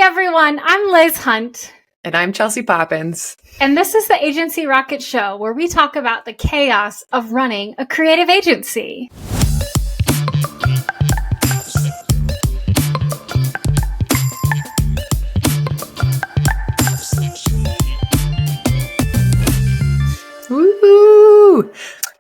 everyone. I'm Liz Hunt. And I'm Chelsea Poppins. And this is the Agency Rocket Show, where we talk about the chaos of running a creative agency. Woohoo!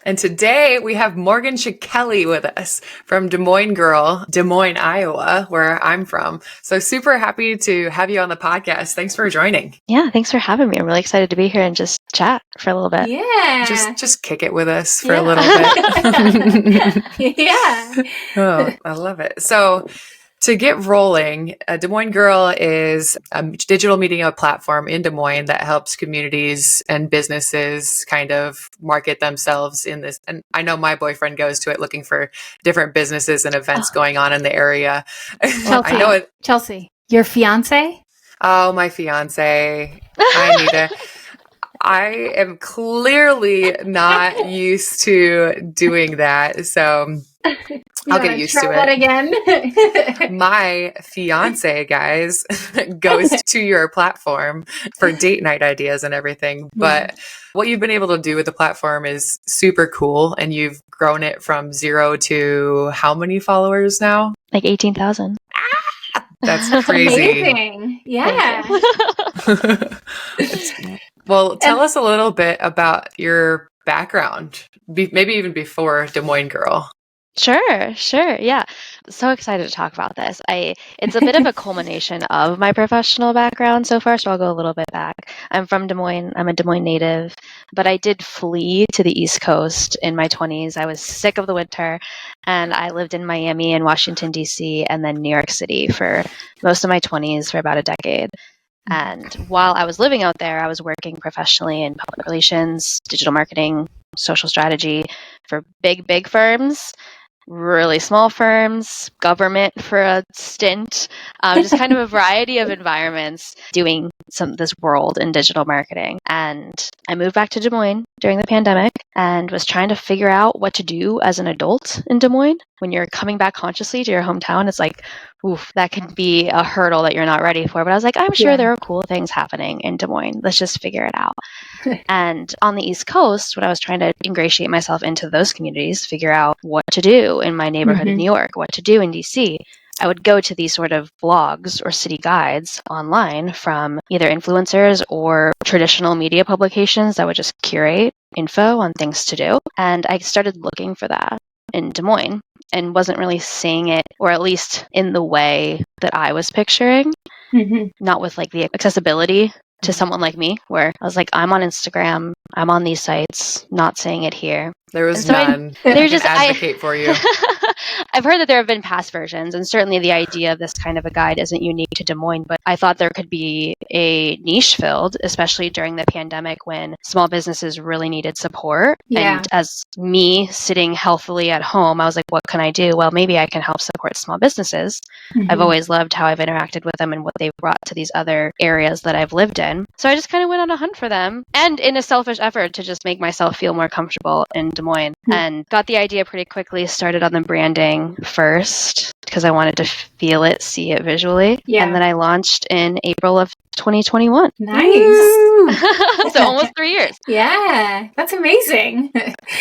And today we have Morgan Chicchelly with us from Des Moines Girl, Des Moines, Iowa, where I'm from. So super happy to have you on the podcast. Thanks for joining. Yeah, thanks for having me. I'm really excited to be here and just chat for a little bit. Yeah. Just kick it with us for a little bit. Yeah. Oh, I love it. So to get rolling, Des Moines Girl is a digital media platform in Des Moines that helps communities and businesses kind of market themselves in this. And I know my boyfriend goes to it looking for different businesses and events going on in the area. Chelsea, I know it. Chelsea, your fiance? Oh, my fiance. I am clearly not used to doing that. So I'll get used to it. That again? My fiance, guys, goes to your platform for date night ideas and everything. But what you've been able to do with the platform is super cool. And you've grown it from 0 to how many followers now? Like 18,000. That's crazy. Amazing. Yeah. Well, tell us a little bit about your background, maybe even before Des Moines Girl. Sure. Yeah. So excited to talk about this. It's a bit of a culmination of my professional background so far, so I'll go a little bit back. I'm from Des Moines. I'm a Des Moines native, but I did flee to the East Coast in my 20s. I was sick of the winter, and I lived in Miami and Washington, D.C., and then New York City for most of my 20s for about a decade. And while I was living out there, I was working professionally in public relations, digital marketing, social strategy for big firms, really small firms, government for a stint, just kind of a variety of environments doing this world in digital marketing. And I moved back to Des Moines during the pandemic and was trying to figure out what to do as an adult in Des Moines. When you're coming back consciously to your hometown, it's like, oof, that can be a hurdle that you're not ready for. But I was like, I'm sure there are cool things happening in Des Moines. Let's just figure it out. And on the East Coast, when I was trying to ingratiate myself into those communities, figure out what to do in my neighborhood in New York, what to do in DC, I would go to these sort of blogs or city guides online from either influencers or traditional media publications that would just curate info on things to do. And I started looking for that in Des Moines and wasn't really seeing it, or at least in the way that I was picturing, not with like the accessibility to someone like me, where I was like, I'm on Instagram, I'm on these sites, not saying it here. There was none. They're just advocate for you. I've heard that there have been past versions, and certainly the idea of this kind of a guide isn't unique to Des Moines, but I thought there could be a niche filled, especially during the pandemic when small businesses really needed support. Yeah. And as me sitting healthily at home, I was like, what can I do? Well, maybe I can help support small businesses. I've always loved how I've interacted with them and what they've brought to these other areas that I've lived in. So I just kind of went on a hunt for them, and in a selfish effort to just make myself feel more comfortable in Des Moines, and got the idea pretty quickly, started on the branding first because I wanted to feel it, see it visually. Yeah. And then I launched in April of 2021. Nice. So almost 3 years. Yeah, that's amazing.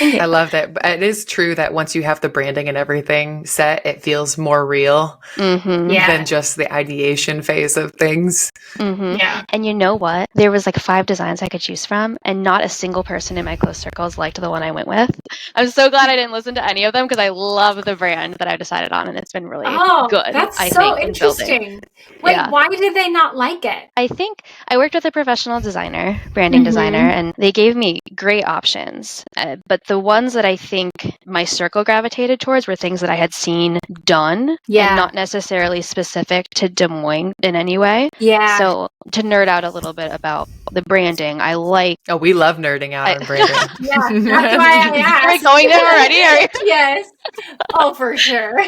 I love that. But it is true that once you have the branding and everything set, it feels more real than just the ideation phase of things. Yeah. And you know what? There was like 5 designs I could choose from, and not a single person in my close circles liked the one I went with. I'm so glad I didn't listen to any of them because I love the brand that I decided on, and it's been really good. That's I so think, interesting. Wait, why did they not like it? I think I worked with a professional designer, branding designer, and they gave me great options. But the ones that I think my circle gravitated towards were things that I had seen done and not necessarily specific to Des Moines in any way. Yeah. So to nerd out a little bit about the branding, I like... Oh, we love nerding out on branding. Yeah, that's why I asked. Are we going there already? Yes. Oh, for sure.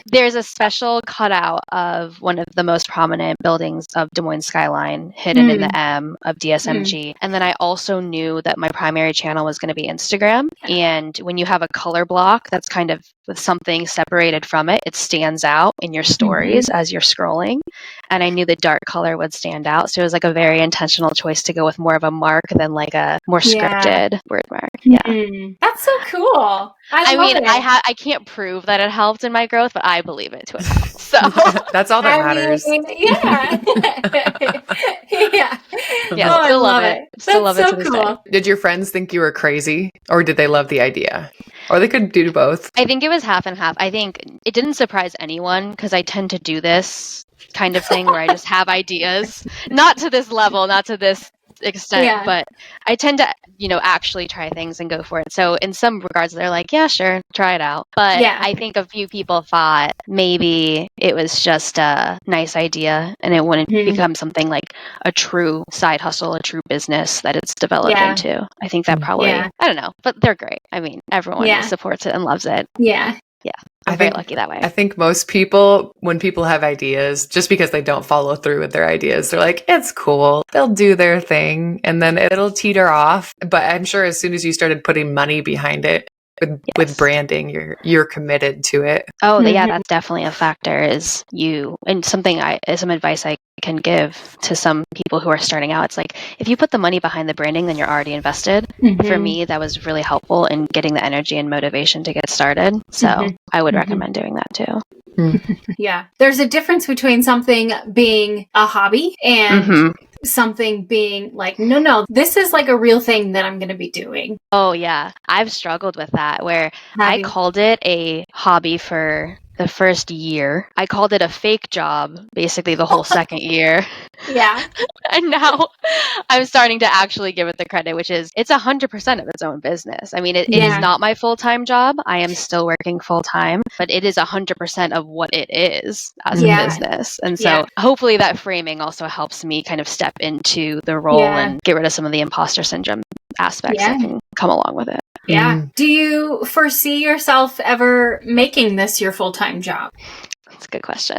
There's a special cutout of one of the most prominent buildings of Des Moines skyline hidden in the M of DSMG. And then I also knew that my primary channel was going to be Instagram. And when you have a color block that's kind of with something separated from it, it stands out in your stories as you're scrolling. And I knew the dark color would stand out. So it was like a very intentional choice to go with more of a mark than like a more scripted word mark. Yeah. That's so cool. I mean, it. I can't prove that it helped in my growth, but I believe it to have helped. So that's all that matters. Yeah. Still love it. Still love it to this day. Did your friends think you were crazy, or did they love the idea? Or they could do both? I think it was half and half. I think it didn't surprise anyone because I tend to do this kind of thing where I just have ideas, not to this level, not to this extent, but I tend to, actually try things and go for it. So in some regards, they're like, yeah, sure, try it out. But I think a few people thought maybe it was just a nice idea and it wouldn't become something like a true side hustle, a true business that it's developed into. I think that probably, I don't know, but they're great. I mean, everyone supports it and loves it. Yeah. I'm very lucky that way. I think most people, when people have ideas, just because they don't follow through with their ideas, they're like, it's cool. They'll do their thing and then it'll teeter off. But I'm sure as soon as you started putting money behind it, with branding, you're committed to it. Oh, yeah, that's definitely a factor. And some advice I can give to some people who are starting out. It's like, if you put the money behind the branding, then you're already invested. For me, that was really helpful in getting the energy and motivation to get started. So I would recommend doing that too. Yeah. There's a difference between something being a hobby and something being like, no, this is like a real thing that I'm going to be doing. Oh, yeah. I've struggled with that where I called it a hobby for the first year. I called it a fake job, basically the whole second year. Yeah. And now I'm starting to actually give it the credit, which is it's 100% of its own business. I mean, it is not my full-time job. I am still working full-time, but it is 100% of what it is as a business. And so hopefully that framing also helps me kind of step into the role and get rid of some of the imposter syndrome aspects that can come along with it. Yeah. Do you foresee yourself ever making this your full-time job? That's a good question.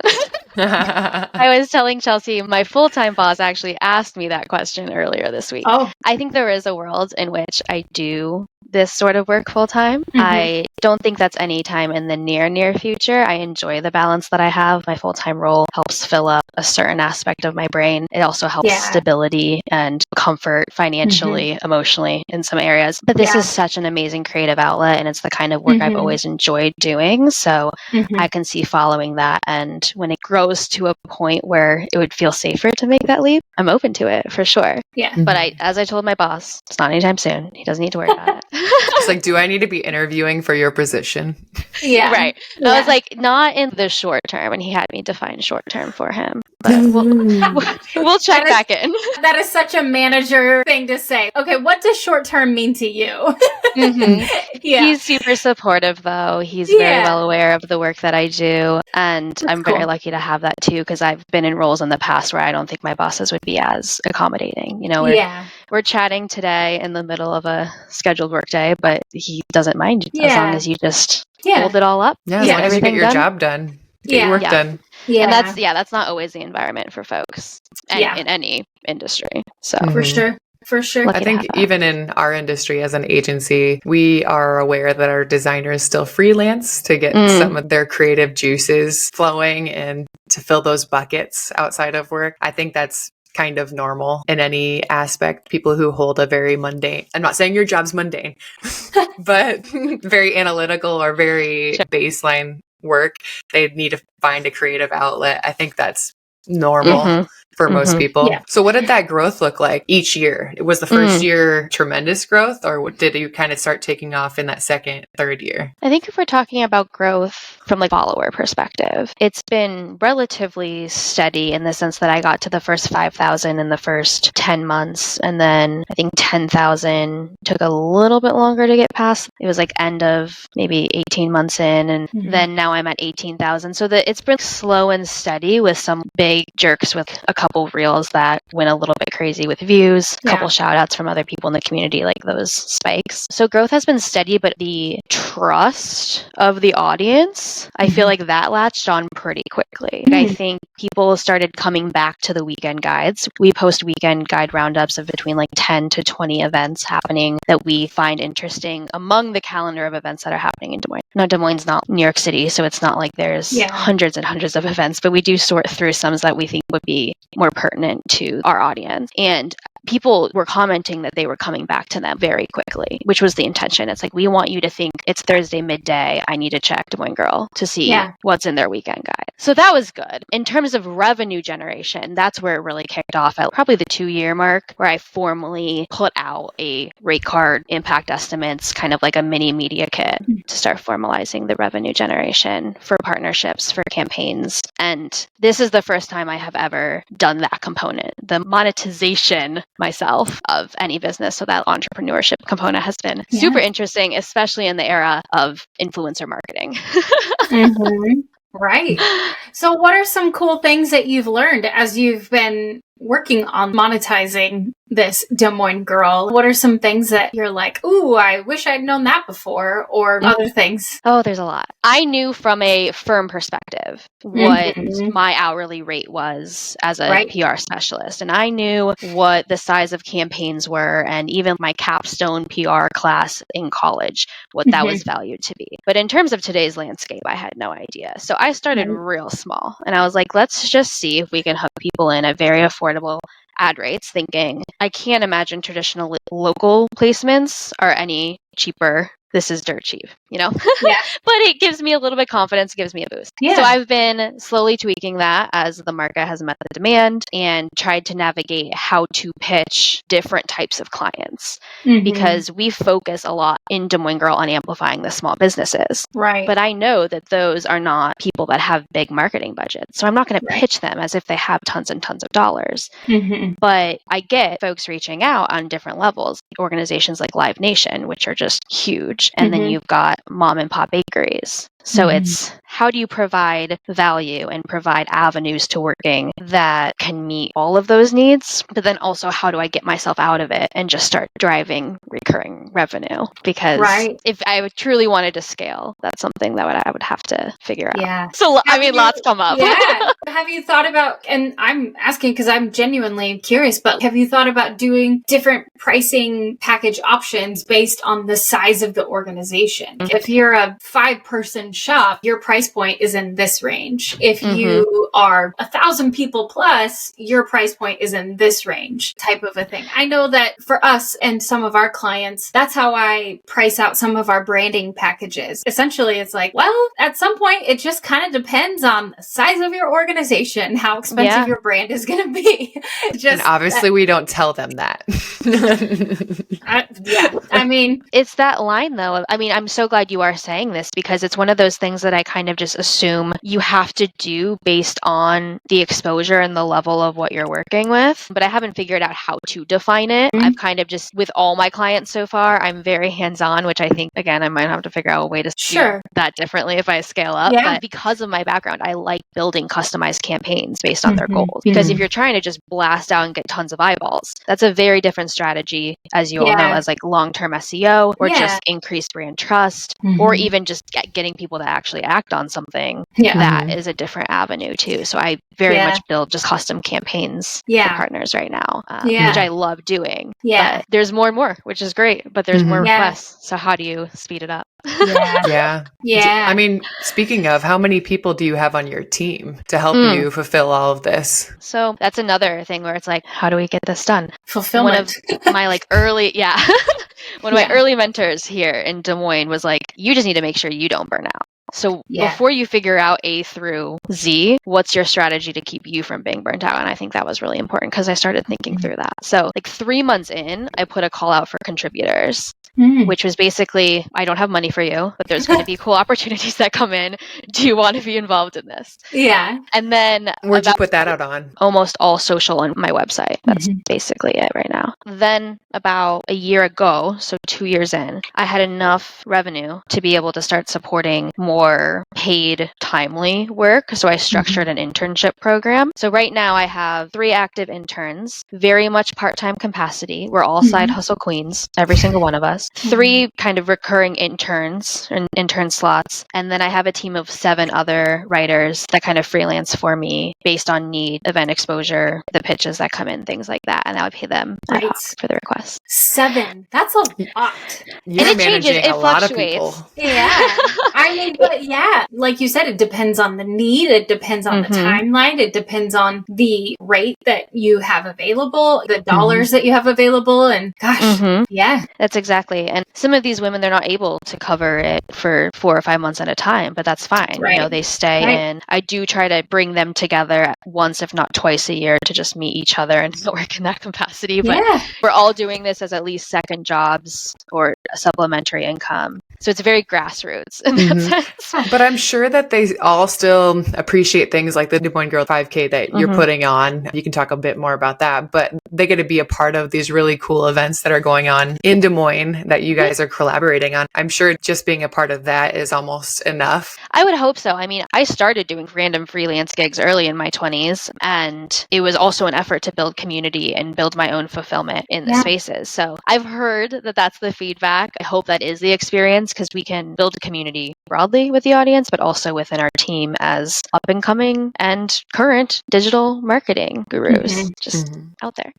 I was telling Chelsea, my full-time boss actually asked me that question earlier this week. Oh. I think there is a world in which I do this sort of work full-time. I don't think that's any time in the near future. I enjoy the balance that I have. My full-time role helps fill up a certain aspect of my brain. It also helps stability and comfort financially, emotionally in some areas. But this is such an amazing creative outlet, and it's the kind of work I've always enjoyed doing. So I can see following that. And when it grows to a point where it would feel safer to make that leap, I'm open to it for sure. Yeah. But as I told my boss, it's not anytime soon. He doesn't need to worry about it. It's like, do I need to be interviewing for your position? Yeah. Right. I was like, not in the short term. And he had me define short term for him. But we'll check back in. That is such a manager thing to say. Okay, what does short term mean to you? He's super supportive, though. He's very well aware of the work that I do. And I'm very lucky to have that, too, because I've been in roles in the past where I don't think my bosses would be as accommodating. We're chatting today in the middle of a scheduled work day, but he doesn't mind as long as you just hold it all up. Yeah, as long as you get your job done. Get your work done. Yeah. And that's not always the environment for folks in any industry. So For sure. I think even in our industry as an agency, we are aware that our designers still freelance to get some of their creative juices flowing and to fill those buckets outside of work. I think that's kind of normal in any aspect. People who hold a very mundane, I'm not saying your job's mundane, but very analytical or very baseline work, they need to find a creative outlet. I think that's normal for most people. Yeah. So what did that growth look like each year? Was the first year tremendous growth, or did you kind of start taking off in that second, third year? I think if we're talking about growth from follower perspective, it's been relatively steady in the sense that I got to the first 5,000 in the first 10 months. And then I think 10,000 took a little bit longer to get past. It was end of maybe 18 months in. And then now I'm at 18,000. So it's been slow and steady with some big jerks with a couple reels that went a little bit crazy with views, a couple shout outs from other people in the community, like those spikes. So growth has been steady, but the trust of the audience, I feel like that latched on pretty quickly. I think people started coming back to the weekend guides. We post weekend guide roundups of between like 10 to 20 events happening that we find interesting among the calendar of events that are happening in Des Moines. Now, Des Moines is not New York City, so it's not like there's hundreds and hundreds of events, but we do sort through some that we think would be more pertinent to our audience. And people were commenting that they were coming back to them very quickly, which was the intention. It's like, we want you to think it's Thursday midday. I need to check Des Moines Girl to see what's in their weekend guide. So that was good. In terms of revenue generation, that's where it really kicked off at probably the 2-year mark, where I formally put out a rate card, impact estimates, kind of like a mini media kit to start formalizing the revenue generation for partnerships, for campaigns. And this is the first time I have ever done that component, the monetization myself of any business. So that entrepreneurship component has been super interesting, especially in the era of influencer marketing. Right. So what are some cool things that you've learned as you've been working on monetizing this Des Moines Girl? What are some things that you're like, ooh, I wish I'd known that before, or other things? Oh, there's a lot. I knew from a firm perspective what my hourly rate was as a PR specialist. And I knew what the size of campaigns were, and even my capstone PR class in college, what that was valued to be. But in terms of today's landscape, I had no idea. So I started real small, and I was like, let's just see if we can hook people in at very affordable ad rates, thinking I can't imagine traditional local placements are any cheaper. This is dirt cheap, you know? But it gives me a little bit of confidence, gives me a boost. So I've been slowly tweaking that as the market has met the demand, and tried to navigate how to pitch different types of clients, because we focus a lot in Des Moines Girl on amplifying the small businesses. But I know that those are not people that have big marketing budgets. So I'm not going to pitch them as if they have tons and tons of dollars. But I get folks reaching out on different levels, organizations like Live Nation, which are just huge. And then you've got mom and pop bakeries. So it's, how do you provide value and provide avenues to working that can meet all of those needs? But then also, how do I get myself out of it and just start driving recurring revenue? Because if I truly wanted to scale, that's something that I would have to figure out. So, lots come up. Have you thought about, and I'm asking because I'm genuinely curious, but have you thought about doing different pricing package options based on the size of the organization? If you're a 5-person shop, your price point is in this range. If you are 1,000 people plus, your price point is in this range, type of a thing. I know that for us and some of our clients, that's how I price out some of our branding packages. Essentially, it's like, well, at some point, it just kind of depends on the size of your organization, how expensive your brand is going to be. And obviously, we don't tell them that. I mean, it's that line though. I'm so glad you are saying this, because it's one of those things that I kind of just assume you have to do based on the exposure and the level of what you're working with. But I haven't figured out how to define it. I've kind of just, with all my clients so far, I'm very hands-on, which I think, again, I might have to figure out a way to do that differently if I scale up. But because of my background, I like building customized campaigns based on their goals. Because if you're trying to just blast out and get tons of eyeballs, that's a very different strategy, as you all know, as like long-term SEO, or just increased brand trust, or even just getting people to actually act on something. That is a different avenue too. So I very much build just custom campaigns for partners right now, which I love doing. But there's more and more, which is great, but there's more requests. So how do you speed it up? I mean, speaking of, how many people do you have on your team to help you fulfill all of this? So that's another thing where it's like, how do we get this done? Fulfillment. One of my one of my early mentors here in Des Moines was like, you just need to make sure you don't burn out. So before you figure out A through Z, what's your strategy to keep you from being burnt out? And I think that was really important, because I started thinking through that. So like 3 months in, I put a call out for contributors, which was basically, I don't have money for you, but there's going to be cool opportunities that come in. Do you want to be involved in this? And then where'd you put that out on? Almost all social on my website. That's basically it right now. Then about a year ago, so 2 years in, I had enough revenue to be able to start supporting more more paid, timely work. So I structured an internship program. So right now I have 3 active interns, very much part-time capacity. We're all side hustle queens, every single one of us. 3 kind of recurring interns and intern slots. And then I have a team of 7 other writers that kind of freelance for me based on need, event exposure, the pitches that come in, things like that. And I would pay them ad hoc for the requests. 7. That's a lot. You're and it managing changes. It a lot of fluctuates. people. Yeah. I mean, but yeah, like you said, it depends on the need. It depends on the timeline. It depends on the rate that you have available, the dollars that you have available. And gosh, yeah. That's exactly. And some of these women, they're not able to cover it for 4 or 5 months at a time, but that's fine. Right. You know, they stay in. I do try to bring them together once, if not twice a year to just meet each other and work in that capacity. But we're all doing this as at least second jobs or a supplementary income. So it's very grassroots in that sense. But I'm sure that they all still appreciate things like the Des Moines Girl 5K that you're putting on. You can talk a bit more about that, but they get to be a part of these really cool events that are going on in Des Moines that you guys are collaborating on. I'm sure just being a part of that is almost enough. I would hope so. I mean, I started doing random freelance gigs early in my 20s, and it was also an effort to build community and build my own fulfillment in the spaces. So I've heard that that's the feedback. I hope that is the experience because we can build a community broadly with the audience, but also within our team as up and coming and current digital marketing gurus just out there.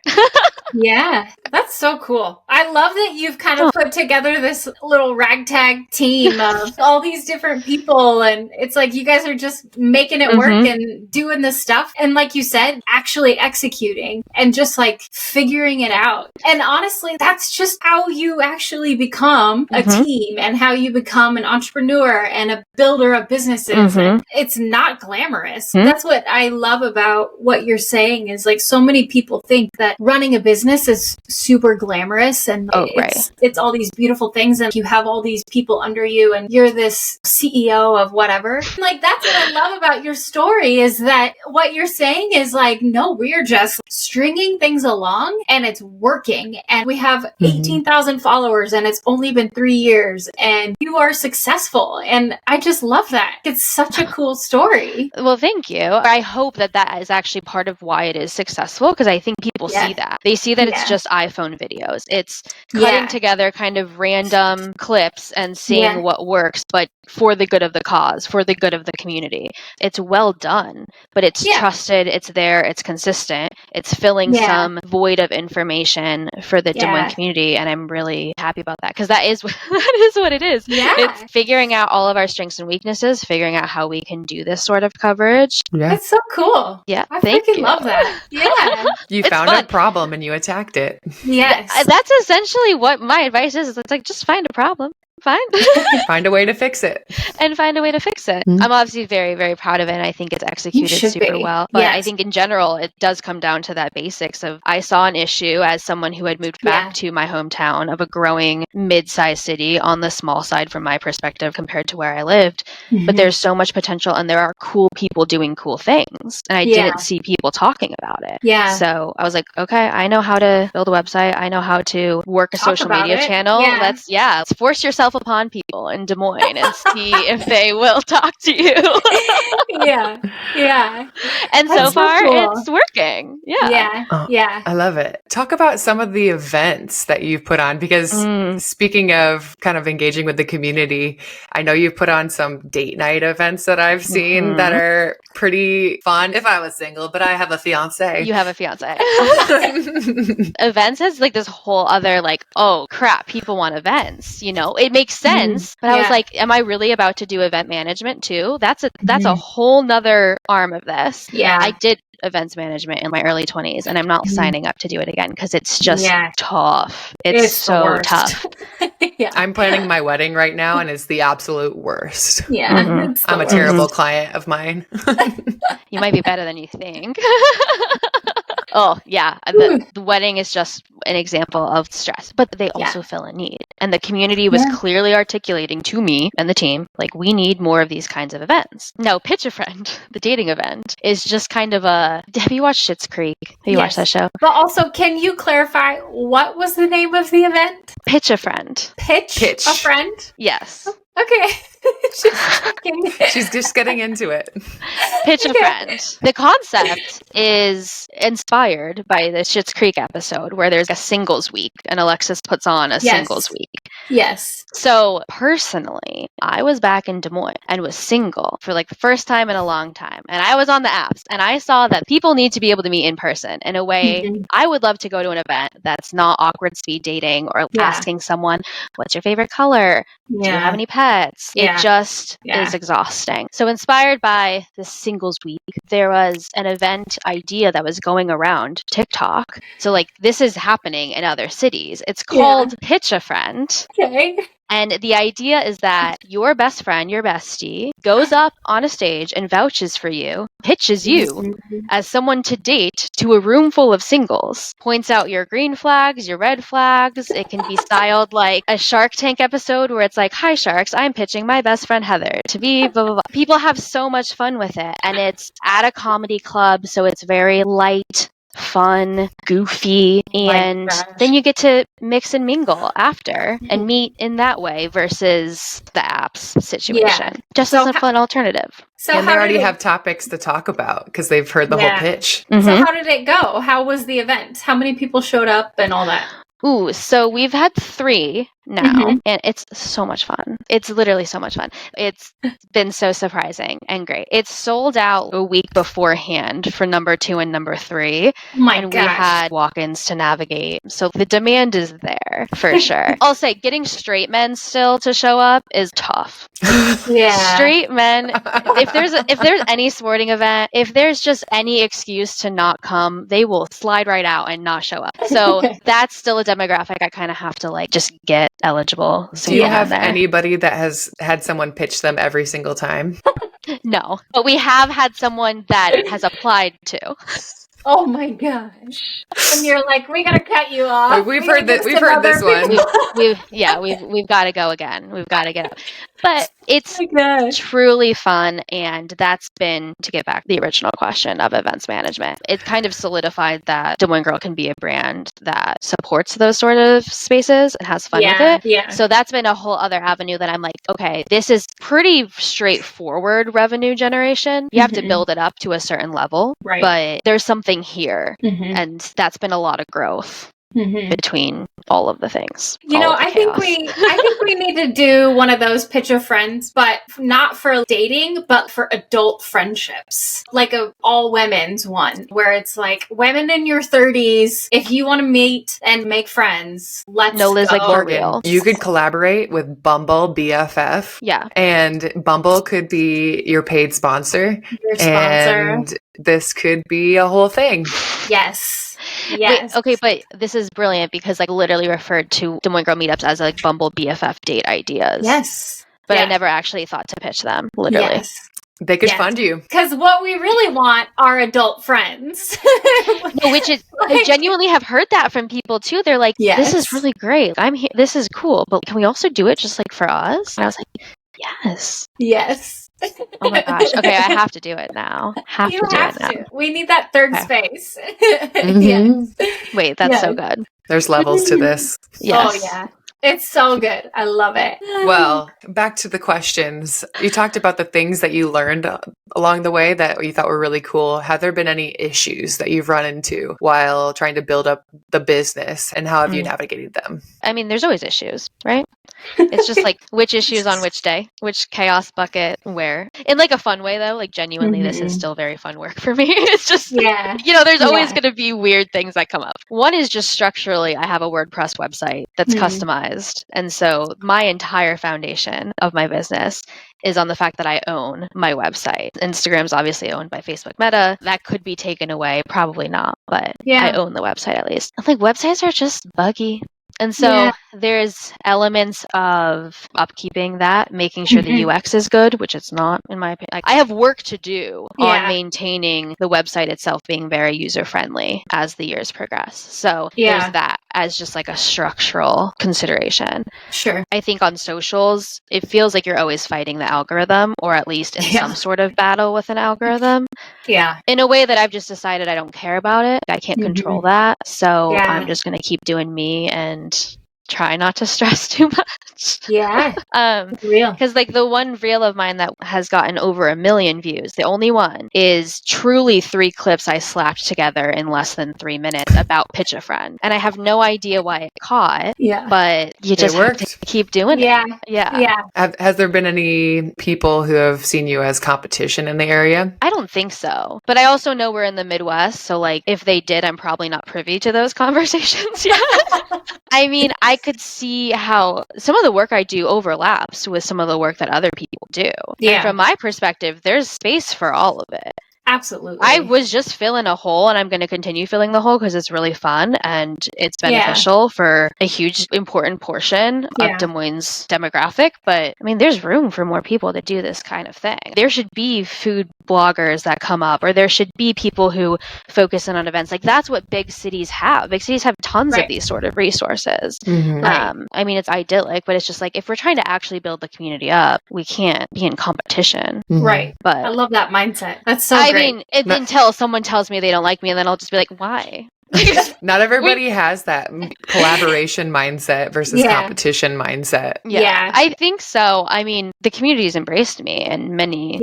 Yeah, that's so cool. I love that you've kind of put together this little ragtag team of all these different people. And it's like you guys are just making it work and doing this stuff. And like you said, actually executing and just like figuring it out. And honestly, that's just how you actually become a team and how you become an entrepreneur and a builder of businesses. And it's not glamorous. That's what I love about what you're saying is like so many people think that running a business is super glamorous and it's all these beautiful things and you have all these people under you and you're this CEO of whatever. Like that's what I love about your story is that what you're saying is like, no, we're just stringing things along and it's working and we have 18,000 followers and it's only been 3 years and you are successful. And I just love that. It's such a cool story. Well, thank you. I hope that that is actually part of why it is successful because I think people see that. They see that it's just iPhone videos. It's cutting together kind of random clips and seeing what works, but for the good of the cause, for the good of the community. It's well done, but it's trusted, it's there, it's consistent, it's filling some void of information for the Des Moines community, and I'm really happy about that because that is what it is. Yeah. It's figuring out all of our strengths and weaknesses, figuring out how we can do this sort of coverage. Yeah. It's so cool. Yeah. I freaking love that. Yeah. You found a problem and you attacked it. Yes. That's essentially what my advice is. It's like, just find a problem. Fine. Find a way to fix it. And find a way to fix it. I'm obviously very, very proud of it. And I think it's executed super well. But I think in general, it does come down to that basics of I saw an issue as someone who had moved back to my hometown of a growing mid-sized city on the small side from my perspective compared to where I lived. But there's so much potential and there are cool people doing cool things. And I didn't see people talking about it. Yeah. So I was like, okay, I know how to build a website. I know how to work a social media channel. Let's force yourself upon people in Des Moines and see if they will talk to you. Yeah. And That's so far, cool. it's working. Yeah. I love it. Talk about some of the events that you've put on because speaking of kind of engaging with the community, I know you've put on some date night events that I've seen that are pretty fun. If I was single, but I have a fiance. You have a fiance. Events is like this whole other like, oh crap, people want events. You know, it makes sense. But I was like, am I really about to do event management too? That's a whole nother arm of this. Yeah. I did events management in my early 20s and I'm not signing up to do it again because it's just tough. It's so tough. I'm planning my wedding right now and it's the absolute worst. Yeah. I'm a terrible client of mine. You might be better than you think. Oh, yeah. The wedding is just an example of stress, but they also fill a need. And the community was clearly articulating to me and the team, like, we need more of these kinds of events. Now, Pitch a Friend, the dating event, is just kind of a... Have you watched Schitt's Creek? Have you watched that show? But also, can you clarify what was the name of the event? Pitch a Friend. Pitch a Friend? Yes. Okay. She's just getting into it. Pitch a friend. The concept is inspired by the Schitt's Creek episode where there's a singles week and Alexis puts on a singles week. Yes. So personally, I was back in Des Moines and was single for like the first time in a long time. And I was on the apps and I saw that people need to be able to meet in person in a way. I would love to go to an event that's not awkward speed dating or asking someone, what's your favorite color? Do you have any pets? It just is exhausting. So inspired by the singles week, there was an event idea that was going around TikTok. So like this is happening in other cities. It's called Pitch a Friend. Okay. And the idea is that your best friend, your bestie, goes up on a stage and vouches for you, pitches you as someone to date to a room full of singles, points out your green flags, your red flags. It can be styled like a Shark Tank episode where it's like, hi, sharks, I'm pitching my best friend Heather to be blah, blah, blah. People have so much fun with it. And it's at a comedy club, so it's very light, fun, goofy, and then you get to mix and mingle after and meet in that way versus the apps situation. Just as a fun alternative. So and they already have topics to talk about because they've heard the whole pitch. So how did it go? How was the event? How many people showed up and all that? Ooh, so we've had 3 now, and it's so much fun. It's literally so much fun. It's been so surprising and great. It's sold out a week beforehand for number 2 and number 3. We had walk-ins to navigate. So the demand is there for sure. I'll say getting straight men still to show up is tough. Straight men, if there's any sporting event, if there's just any excuse to not come, they will slide right out and not show up. So that's still a demographic I kind of have to like just get eligible. So do you have anybody that has had someone pitch them every single time? No, but we have had someone that has applied to. Oh my gosh! And you're like, we gotta cut you off. We've heard this one. We've got to go again. We've got to get up. But it's truly fun, and that's been, to get back to the original question of events management, it kind of solidified that Des Moines Girl can be a brand that supports those sort of spaces and has fun with it. Yeah. So that's been a whole other avenue that I'm like, okay, this is pretty straightforward revenue generation. You have to build it up to a certain level, but there's something here, and that's been a lot of growth. Between all of the things. I think we need to do one of those pitch a friends, but not for dating, but for adult friendships. Like a all women's one where it's like women in your 30s, if you want to meet and make friends, let's go. Liz, like Morgan. You could collaborate with Bumble BFF. Yeah. And Bumble could be your paid sponsor. Your sponsor. And this could be a whole thing. Yes. Wait, okay, but this is brilliant because like literally referred to Des Moines Girl meetups as like Bumble BFF date ideas. Yes. But I never actually thought to pitch them, literally. Yes. They could fund you. Because what we really want are adult friends. No, which is, I genuinely have heard that from people too. They're like, this is really great. I'm here. This is cool. But can we also do it just like for us? And I was like, yes. Yes. Oh my gosh. Okay, I have to do it now. Have to do it now. We need that third space. Yes. Wait, that's so good. There's levels to this. Yes. Oh, yeah. It's so good. I love it. Well, back to the questions. You talked about the things that you learned along the way that you thought were really cool. Have there been any issues that you've run into while trying to build up the business, and how have you navigated them? I mean, there's always issues, right? It's just like which issues on which day, which chaos bucket where. In like a fun way though, like genuinely this is still very fun work for me. It's just, there's always going to be weird things that come up. One is just structurally, I have a WordPress website that's customized. And so my entire foundation of my business is on the fact that I own my website. Instagram's obviously owned by Facebook Meta. That could be taken away. Probably not, but I own the website at least. Like websites are just buggy. And so there's elements of upkeeping that, making sure the UX is good, which it's not in my opinion. Like, I have work to do on maintaining the website itself being very user-friendly as the years progress. So there's that as just like a structural consideration. Sure. I think on socials, it feels like you're always fighting the algorithm, or at least in some sort of battle with an algorithm. Yeah. In a way that I've just decided I don't care about it. I can't control that. So I'm just going to keep doing me and try not to stress too much. Yeah. Real. Because like the one reel of mine that has gotten over 1 million views, the only one is truly 3 clips I slapped together in less than 3 minutes about Pitch a Friend. And I have no idea why it caught, but you just have to keep doing it. Yeah. Has there been any people who have seen you as competition in the area? I don't think so. But I also know we're in the Midwest. So like if they did, I'm probably not privy to those conversations yet. I mean, I could see how some of the work I do overlaps with some of the work that other people do. Yeah. And from my perspective, there's space for all of it. Absolutely. I was just filling a hole, and I'm going to continue filling the hole because it's really fun and it's beneficial for a huge, important portion of Des Moines' demographic. But I mean, there's room for more people to do this kind of thing. There should be food bloggers that come up, or there should be people who focus in on events. Like that's what big cities have. Big cities have tons of these sort of resources. Mm-hmm. I mean, it's idyllic, but it's just like if we're trying to actually build the community up, we can't be in competition. Mm-hmm. Right. But I love that mindset. That's so I mean, until someone tells me they don't like me, and then I'll just be like, why? Not everybody has that collaboration mindset versus competition mindset. Yeah, I think so. I mean, the community's embraced me in many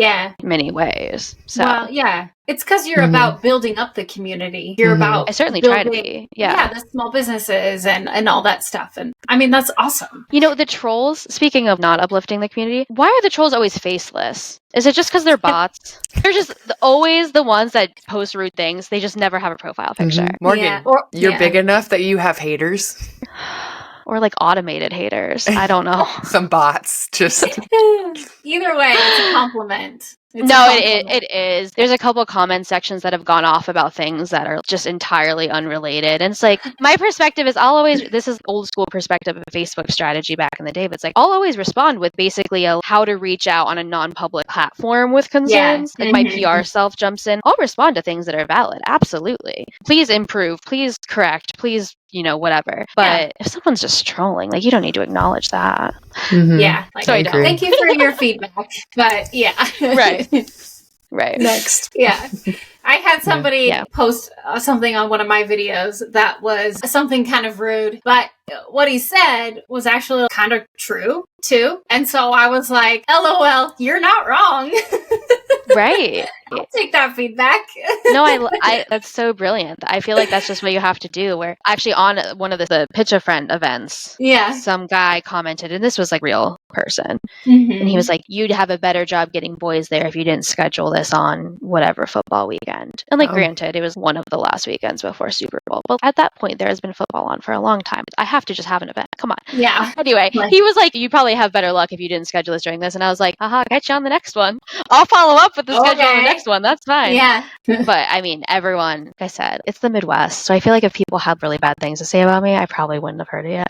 ways. So. Well, yeah. It's because you're about building up the community. You're about I certainly try to be. Yeah. The small businesses and all that stuff. And I mean, that's awesome. You know, the trolls, speaking of not uplifting the community, why are the trolls always faceless? Is it just because they're bots? They're just always the ones that post rude things. They just never have a profile picture. Morgan, you're big enough that you have haters? Or like automated haters. I don't know. Some bots. Just either way, it's a compliment. It is. There's a couple comment sections that have gone off about things that are just entirely unrelated. And it's like, my perspective is this is old school perspective of Facebook strategy back in the day, but it's like, I'll always respond with basically how to reach out on a non-public platform with concerns. Like my PR self jumps in. I'll respond to things that are valid. Absolutely. Please improve. Please correct. Please, whatever. But if someone's just trolling, like you don't need to acknowledge that. Mm-hmm. Yeah. Like, so I don't. Thank you for your feedback. But Right. Next. Yeah. I had somebody post something on one of my videos that was something kind of rude, but what he said was actually kind of true too. And so I was like, LOL, you're not wrong. Right. I'll take that feedback. No, I that's so brilliant. I feel like that's just what you have to do. Where actually on one of the Pitch a Friend events, some guy commented, and this was like real person, and he was like, "You'd have a better job getting boys there if you didn't schedule this on whatever football weekend." And like, granted, it was one of the last weekends before Super Bowl, but at that point, there has been football on for a long time. I have to just have an event. Come on. Yeah. Anyway, he was like, "You probably have better luck if you didn't schedule this during this," and I was like, "Aha, catch you on the next one. I'll follow up with the schedule on the next one. That's fine." Yeah. But I mean, everyone, like I said, it's the Midwest. So I feel like if people had really bad things to say about me, I probably wouldn't have heard it yet.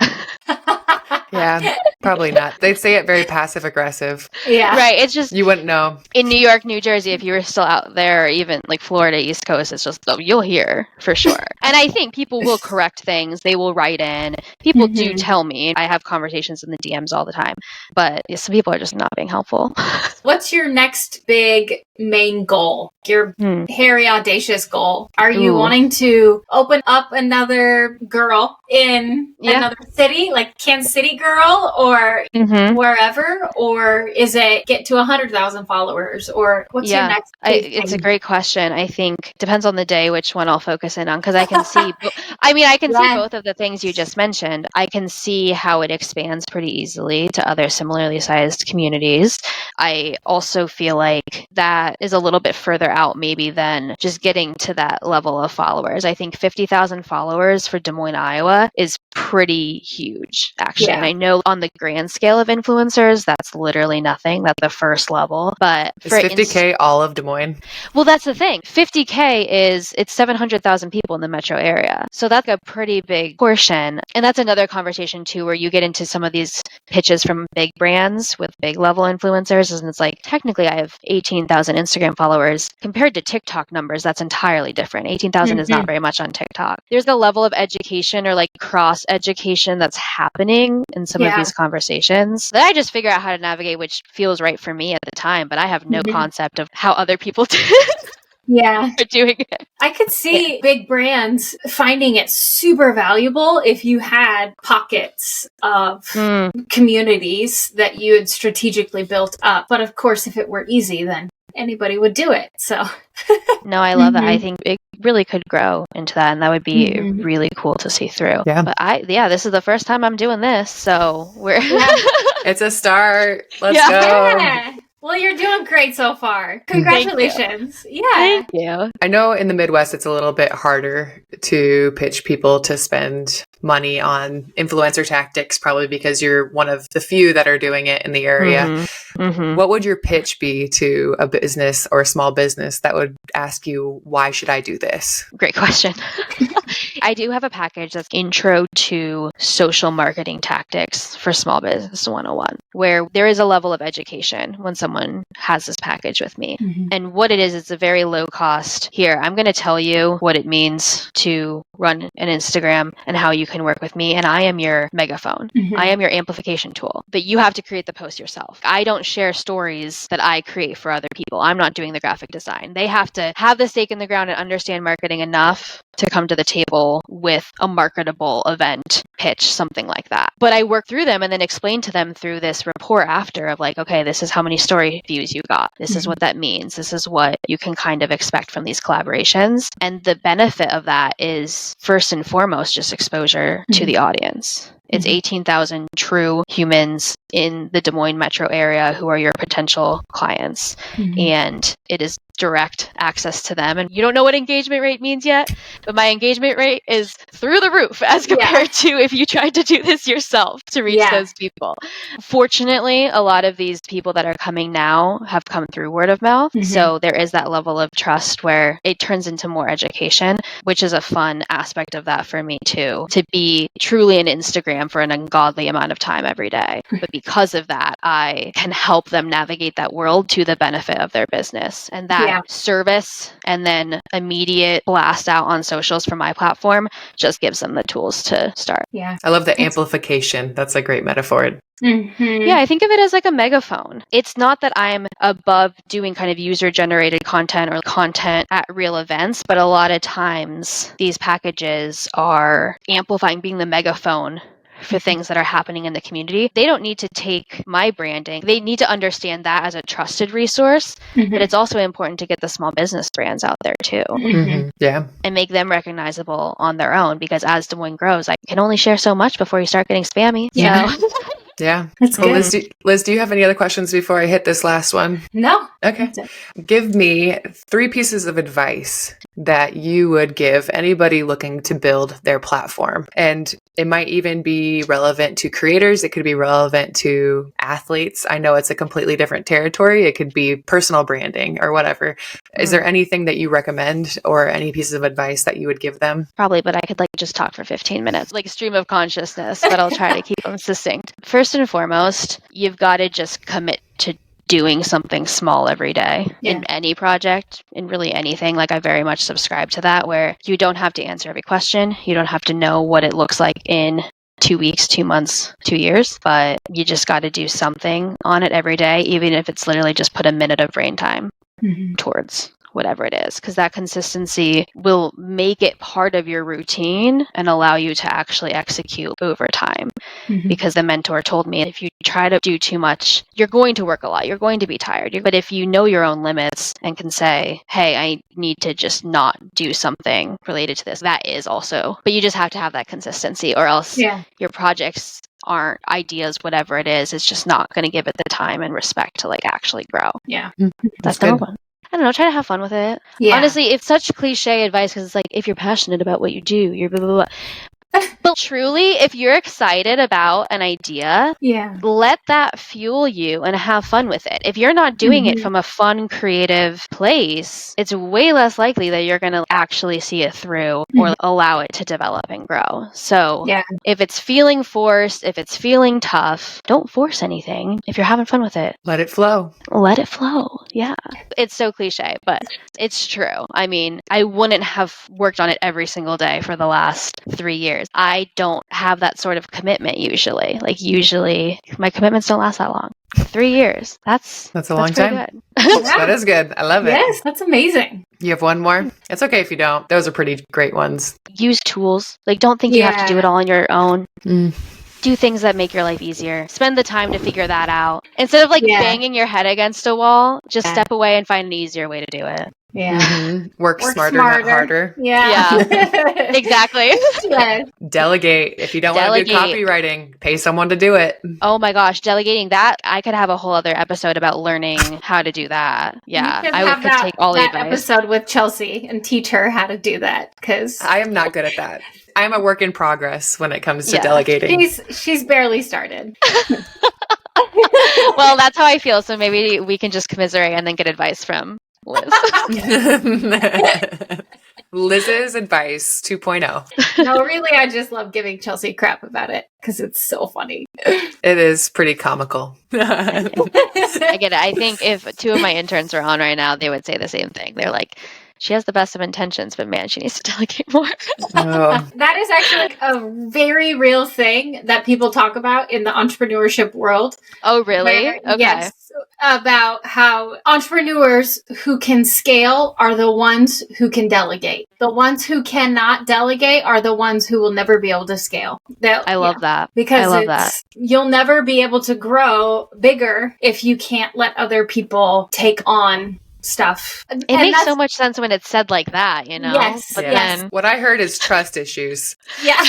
Yeah, probably not. They'd say it very passive aggressive. Yeah. Right. It's just, you wouldn't know. In New York, New Jersey, if you were still out there, or even like Florida, East Coast, it's just, you'll hear for sure. And I think people will correct things. They will write in. People do tell me. I have conversations in the DMs all the time. But some people are just not being helpful. What's your next big main goal? Your hairy, audacious goal? Are you wanting to open up another girl in another city, like Kansas City Girl, or wherever? Or is it get to 100,000 followers? Or what's your next big thing? It's a great question. I think depends on the day which one I'll focus in on, because I can see I can see both of the things you just mentioned. I can see how it expands pretty easily to other similarly sized communities. I also feel like that is a little bit further out maybe than just getting to that level of followers. I think 50,000 followers for Des Moines, Iowa is pretty huge, actually. And I know on the grand scale of influencers, that's literally nothing. That's the first level. But is 50K all of Des Moines? Well, that's the thing. 50K it's 700,000 people in the metro area. So that's a pretty big portion. And that's another conversation too, where you get into some of these pitches from big brands with big level influencers. And it's like, technically I have 18,000 Instagram followers. Compared to TikTok numbers, that's entirely different. 18,000 is not very much on TikTok. There's a level of education or like cross education that's happening in some of these conversations that I just figure out how to navigate, which feels right for me at the time, but I have no concept of how other people do it. Yeah. for doing it. I could see big brands finding it super valuable if you had pockets of communities that you had strategically built up. But of course, if it were easy, then anybody would do it. So No, I love that. I think it really could grow into that, and that would be really cool to see through. Yeah. But this is the first time I'm doing this, so we're It's a start. Let's go. Yeah. Well, you're doing great so far. Congratulations. Yeah. Thank you. I know in the Midwest, it's a little bit harder to pitch people to spend money on influencer tactics, probably because you're one of the few that are doing it in the area. What would your pitch be to a business or a small business that would ask you, why should I do this? Great question. I do have a package that's Intro to Social Marketing Tactics for Small Business 101, where there is a level of education when someone has this package with me. And what it is, it's a very low cost. Here, I'm going to tell you what it means to run an Instagram and how you can work with me. And I am your megaphone. I am your amplification tool. But you have to create the post yourself. I don't share stories that I create for other people. I'm not doing the graphic design. They have to have the stake in the ground and understand marketing enough to come to the table with a marketable event pitch, something like that. But I work through them and then explain to them through this report after of like, okay, this is how many story views you got. This is what that means. This is what you can kind of expect from these collaborations. And the benefit of that is first and foremost, just exposure to the audience. It's 18,000 true humans in the Des Moines metro area who are your potential clients. And it is direct access to them. And you don't know what engagement rate means yet, but my engagement rate is through the roof as compared to if you tried to do this yourself to reach those people. Fortunately, a lot of these people that are coming now have come through word of mouth. So there is that level of trust where it turns into more education, which is a fun aspect of that for me too, to be truly an Instagram for an ungodly amount of time every day. But because of that, I can help them navigate that world to the benefit of their business. And that service and then immediate blast out on socials from my platform just gives them the tools to start. Yeah. I love the amplification. That's a great metaphor. Yeah, I think of it as like a megaphone. It's not that I'm above doing kind of user-generated content or content at real events, but a lot of times these packages are amplifying, being the megaphone for things that are happening in the community. They don't need to take my branding. They need to understand that as a trusted resource, but it's also important to get the small business brands out there too. Yeah. And make them recognizable on their own, because as Des Moines grows, I can only share so much before you start getting spammy. Yeah. So. Yeah. That's good. Liz, do you have any other questions before I hit this last one? No. Okay. Give me 3 pieces of advice that you would give anybody looking to build their platform. And it might even be relevant to creators. It could be relevant to athletes. I know it's a completely different territory. It could be personal branding or whatever. Is there anything that you recommend or any pieces of advice that you would give them? Probably, but I could just talk for 15 minutes, like a stream of consciousness, but I'll try to keep them succinct. First and foremost, you've got to just commit to doing something small every day in any project, in really anything. Like I very much subscribe to that, where you don't have to answer every question. You don't have to know what it looks like in 2 weeks, 2 months, 2 years, but you just got to do something on it every day, even if it's literally just put a minute of brain time towards whatever it is, because that consistency will make it part of your routine and allow you to actually execute over time. Because the mentor told me, if you try to do too much, you're going to work a lot. You're going to be tired. But if you know your own limits and can say, hey, I need to just not do something related to this, that is also, but you just have to have that consistency, or else your projects aren't ideas, whatever it is, it's just not going to give it the time and respect to actually grow. Yeah. That's number one. I don't know, try to have fun with it. Yeah. Honestly, it's such cliche advice, because it's if you're passionate about what you do, you're blah, blah, blah. But truly, if you're excited about an idea, let that fuel you and have fun with it. If you're not doing it from a fun, creative place, it's way less likely that you're going to actually see it through or allow it to develop and grow. So if it's feeling forced, if it's feeling tough, don't force anything. If you're having fun with it, let it flow. Let it flow. Yeah. It's so cliche, but it's true. I mean, I wouldn't have worked on it every single day for the last 3 years. I don't have that sort of commitment usually. Usually my commitments don't last that long. 3 years. That's a long pretty time. Good. That is good. I love it. Yes, that's amazing. You have one more? It's okay if you don't. Those are pretty great ones. Use tools. Like, don't think you have to do it all on your own. Do things that make your life easier. Spend the time to figure that out. Instead of banging your head against a wall, just step away and find an easier way to do it. Yeah. Work smarter, not harder. Yeah. Exactly. Yeah. Delegate. If you don't want to do copywriting, pay someone to do it. Oh my gosh, delegating that. I could have a whole other episode about learning how to do that. Yeah. Could take all the advice. Episode with Chelsea and teach her how to do that, because I am not good at that. I'm a work in progress when it comes to delegating. She's barely started. Well, that's how I feel. So maybe we can just commiserate and then get advice from Liz. Liz's advice 2.0. No, really, I just love giving Chelsea crap about it because it's so funny. It is pretty comical. I get it. I think if 2 of my interns are on right now, they would say the same thing. They're like, she has the best of intentions, but man, she needs to delegate more. That is actually a very real thing that people talk about in the entrepreneurship world. Oh, really? Okay. Yes. About how entrepreneurs who can scale are the ones who can delegate. The ones who cannot delegate are the ones who will never be able to scale. I love that. Because you'll never be able to grow bigger if you can't let other people take on stuff. It makes so much sense when it's said like that, you know? Yes. But yes. What I heard is trust issues. Yeah.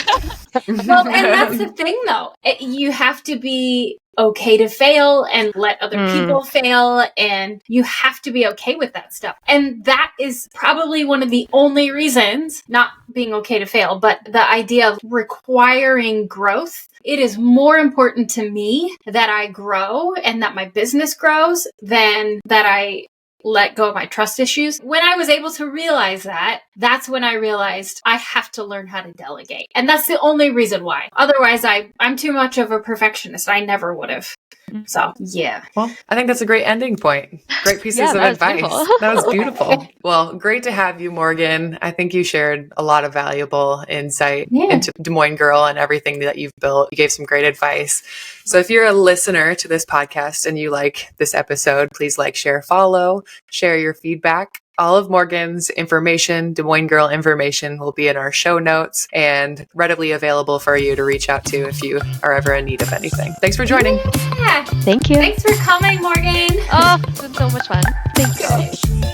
Well, and that's the thing, though. You have to be okay to fail and let other people fail, and you have to be okay with that stuff. And that is probably one of the only reasons, not being okay to fail, but the idea of requiring growth. It is more important to me that I grow and that my business grows than that I let go of my trust issues. When I was able to realize that, that's when I realized I have to learn how to delegate. And that's the only reason why. Otherwise, I'm too much of a perfectionist. I never would have. So, yeah. Well, I think that's a great ending point. Great pieces of advice. That was beautiful. Well, great to have you, Morgan. I think you shared a lot of valuable insight into Des Moines Girl and everything that you've built. You gave some great advice. So if you're a listener to this podcast and you like this episode, please like, share, follow, share your feedback. All of Morgan's information, Des Moines Girl information, will be in our show notes and readily available for you to reach out to if you are ever in need of anything. Thanks for joining. Yeah. Thank you. Thanks for coming, Morgan. Oh, it's been so much fun. Thank you.